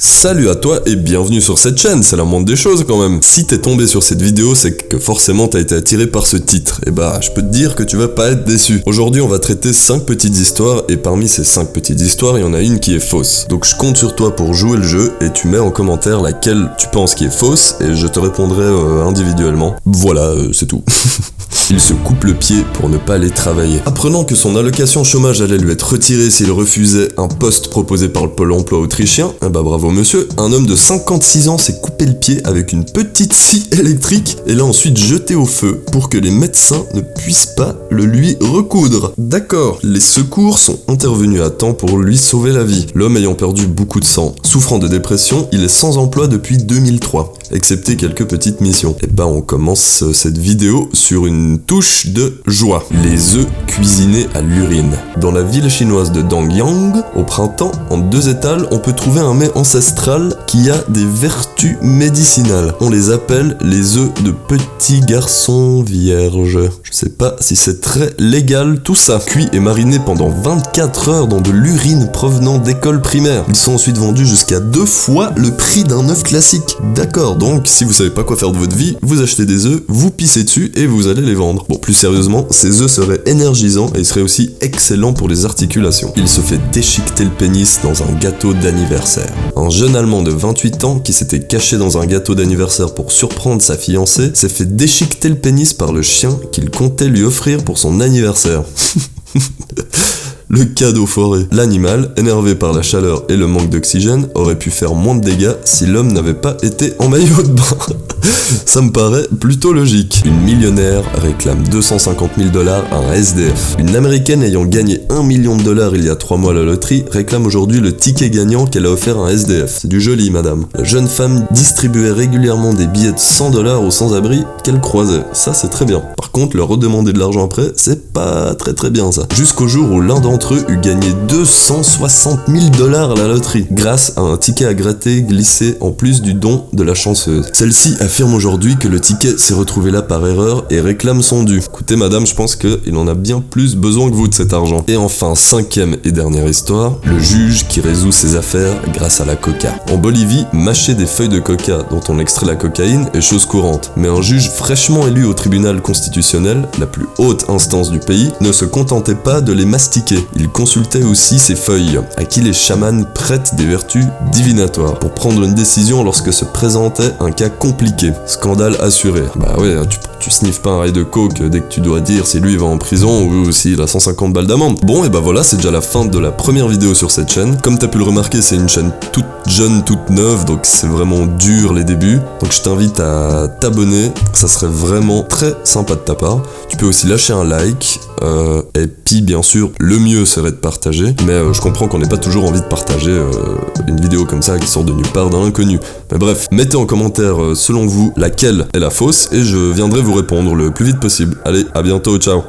Salut à toi et bienvenue sur cette chaîne, c'est la moindre des choses quand même. Si t'es tombé sur cette vidéo, c'est que forcément t'as été attiré par ce titre. Et bah, je peux te dire que tu vas pas être déçu. Aujourd'hui, on va traiter 5 petites histoires et parmi ces 5 petites histoires, il y en a une qui est fausse. Donc je compte sur toi pour jouer le jeu et tu mets en commentaire laquelle tu penses qui est fausse et je te répondrai individuellement. Voilà, c'est tout. Il se coupe le pied pour ne pas aller travailler. Apprenant que son allocation chômage allait lui être retirée s'il refusait un poste proposé par le Pôle emploi autrichien, bah bravo monsieur, un homme de 56 ans s'est coupé le pied avec une petite scie électrique et l'a ensuite jeté au feu pour que les médecins ne puissent pas le lui recoudre. D'accord, les secours sont intervenus à temps pour lui sauver la vie. L'homme ayant perdu beaucoup de sang, souffrant de dépression, il est sans emploi depuis 2003, excepté quelques petites missions. Et bah on commence cette vidéo sur une touche de joie. Les œufs cuisinés à l'urine. Dans la ville chinoise de Dangyang, au printemps, en 2 étals, on peut trouver un mets ancestral qui a des vertus médicinales. On les appelle les œufs de petits garçons vierges. Je sais pas si c'est très légal tout ça. Cuits et marinés pendant 24 heures dans de l'urine provenant d'écoles primaires. Ils sont ensuite vendus jusqu'à 2 fois le prix d'un œuf classique. D'accord, donc si vous savez pas quoi faire de votre vie, vous achetez des œufs, vous pissez dessus et vous allez les vendre. Bon, plus sérieusement, ces œufs seraient énergisants et seraient aussi excellents pour les articulations. Il se fait déchiqueter le pénis dans un gâteau d'anniversaire. Un jeune Allemand de 28 ans qui s'était caché dans un gâteau d'anniversaire pour surprendre sa fiancée s'est fait déchiqueter le pénis par le chien qu'il comptait lui offrir pour son anniversaire. Le cadeau foré. L'animal, énervé par la chaleur et le manque d'oxygène, aurait pu faire moins de dégâts si l'homme n'avait pas été en maillot de bain. Ça me paraît plutôt logique. Une millionnaire réclame 250 000 $ à un SDF. Une américaine ayant gagné 1 million de dollars il y a 3 mois à la loterie réclame aujourd'hui le ticket gagnant qu'elle a offert à un SDF. C'est du joli, madame. La jeune femme distribuait régulièrement des billets de 100 $ aux sans-abri qu'elle croisait. Ça, c'est très bien. Par contre, leur redemander de l'argent après, c'est pas très bien ça. Jusqu'au jour où l'un d'entre eux eut gagné 260 000 $ à la loterie, grâce à un ticket à gratter glissé en plus du don de la chanceuse. Celle-ci affirme aujourd'hui que le ticket s'est retrouvé là par erreur et réclame son dû. Écoutez madame, je pense qu'il en a bien plus besoin que vous de cet argent. Et enfin, 5e et dernière histoire, le juge qui résout ses affaires grâce à la coca. En Bolivie, mâcher des feuilles de coca dont on extrait la cocaïne est chose courante. Mais un juge fraîchement élu au tribunal constitutionnel, la plus haute instance du pays, ne se contentait pas de les mastiquer. Il consultait aussi ces feuilles, à qui les chamans prêtent des vertus divinatoires, pour prendre une décision lorsque se présentait un cas compliqué. Scandale assuré. Bah ouais, tu sniffes pas un rail de coke dès que tu dois dire si lui va en prison ou s'il a 150 balles d'amende. Bon, et bah voilà, c'est déjà la fin de la première vidéo sur cette chaîne. Comme t'as pu le remarquer, c'est une chaîne toute jeune, toute neuve, donc c'est vraiment dur les débuts. Donc je t'invite à t'abonner, ça serait vraiment très sympa de ta part. Tu peux aussi lâcher un like, et puis bien sûr, le mieux serait de partager, mais je comprends qu'on n'ait pas toujours envie de partager une vidéo comme ça qui sort de nulle part d'un inconnu. Mais bref, mettez en commentaire selon vous laquelle est la fausse et je viendrai vous répondre le plus vite possible. Allez, à bientôt, ciao.